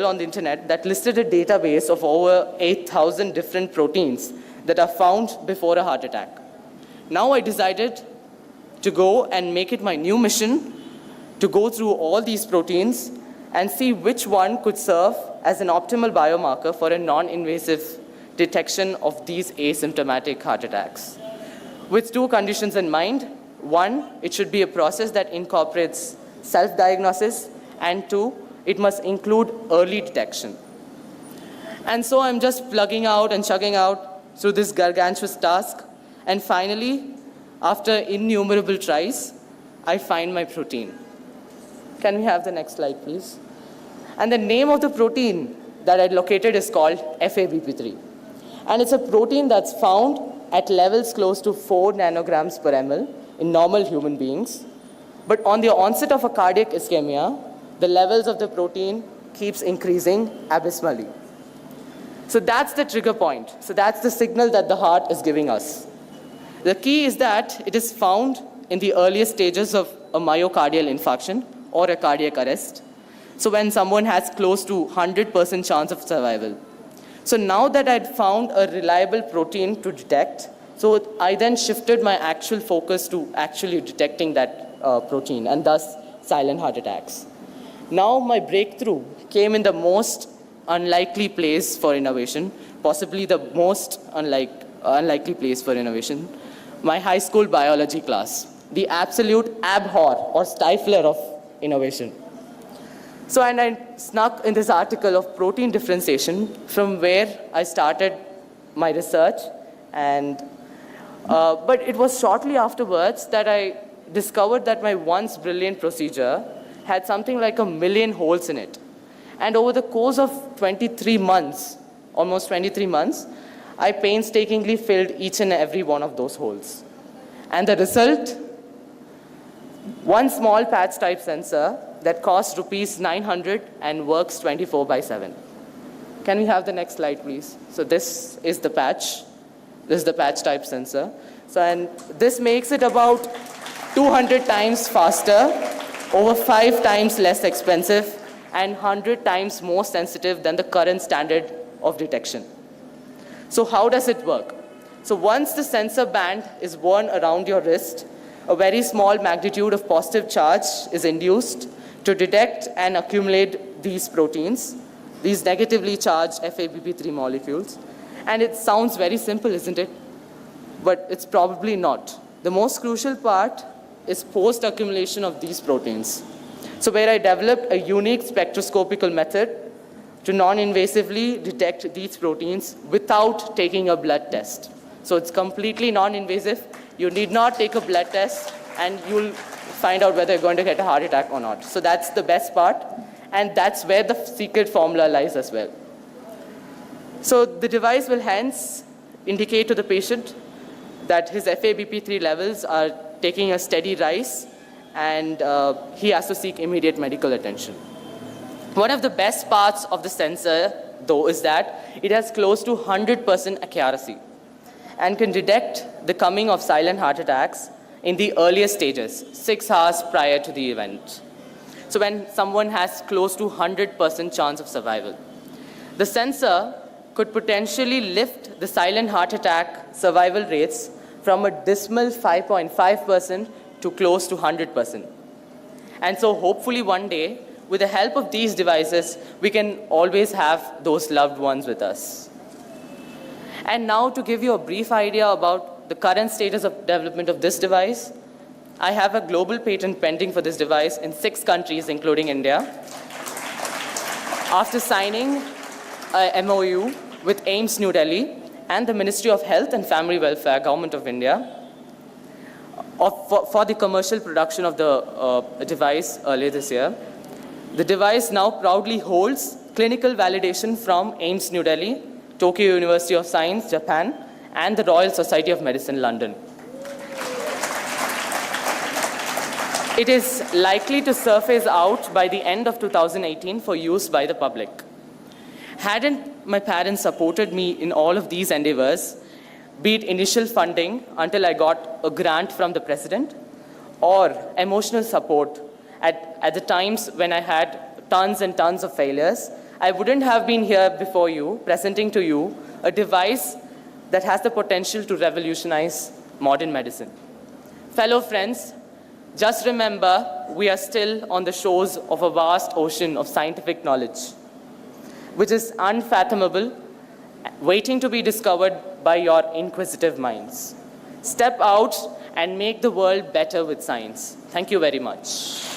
on the internet that listed a database of over 8,000 different proteins that are found before a heart attack. Now I decided to go and make it my new mission to go through all these proteins and see which one could serve as an optimal biomarker for a non-invasive detection of these asymptomatic heart attacks. With two conditions in mind. One, it should be a process that incorporates self-diagnosis, and two, it must include early detection. And so I'm just plugging out and chugging out through this gargantuous task. And finally, after innumerable tries, I find my protein. Can we have the next slide, please? And the name of the protein that I located is called FABP3. And it's a protein that's found at levels close to 4 nanograms per ml in normal human beings. But on the onset of a cardiac ischemia, the levels of the protein keeps increasing abysmally. So that's the trigger point. So that's the signal that the heart is giving us. The key is that it is found in the earliest stages of a myocardial infarction or a cardiac arrest. So when someone has close to 100% chance of survival. So now that I'd found a reliable protein to detect, so I then shifted my actual focus to actually detecting that protein, and thus silent heart attacks. Now my breakthrough came in the most unlikely place for innovation, possibly the most unlikely place for innovation, my high school biology class, the absolute abhor or stifler of innovation. So, and I snuck in this article of protein differentiation from where I started my research, and but it was shortly afterwards that I discovered that my once brilliant procedure had something like 1 million holes in it. And over the course of 23 months, almost 23 months, I painstakingly filled each and every one of those holes. And the result, one small patch type sensor that costs rupees 900 and works 24/7. Can we have the next slide, please? So this is the patch. This is the patch type sensor. So, and this makes it about 200 times faster, over 5 times less expensive, and 100 times more sensitive than the current standard of detection. So how does it work? So once the sensor band is worn around your wrist, a very small magnitude of positive charge is induced to detect and accumulate these proteins, these negatively charged FABP3 molecules. And it sounds very simple, isn't it? But it's probably not. The most crucial part is post-accumulation of these proteins. So where I developed a unique spectroscopical method to non-invasively detect these proteins without taking a blood test. So it's completely non-invasive. You need not take a blood test, and you'll find out whether you're going to get a heart attack or not. So that's the best part, and that's where the secret formula lies as well. So the device will hence indicate to the patient that his FABP3 levels are taking a steady rise, and he has to seek immediate medical attention. One of the best parts of the sensor, though, is that it has close to 100% accuracy and can detect the coming of silent heart attacks in the earliest stages, 6 hours prior to the event. So when someone has close to 100% chance of survival. The sensor could potentially lift the silent heart attack survival rates from a dismal 5.5% to close to 100%. And so hopefully one day, with the help of these devices, we can always have those loved ones with us. And now to give you a brief idea about the current status of development of this device, I have a global patent pending for this device in 6 countries, including India. After signing a MOU with AIIMS New Delhi and the Ministry of Health and Family Welfare, Government of India, for the commercial production of the device earlier this year. The device now proudly holds clinical validation from AIIMS New Delhi, Tokyo University of Science, Japan, and the Royal Society of Medicine, London. It is likely to surface out by the end of 2018 for use by the public. Hadn't my parents supported me in all of these endeavors, be it initial funding until I got a grant from the president, or emotional support at the times when I had tons and tons of failures, I wouldn't have been here before you, presenting to you a device that has the potential to revolutionize modern medicine. Fellow friends, just remember, we are still on the shores of a vast ocean of scientific knowledge, which is unfathomable, waiting to be discovered by your inquisitive minds. Step out and make the world better with science. Thank you very much.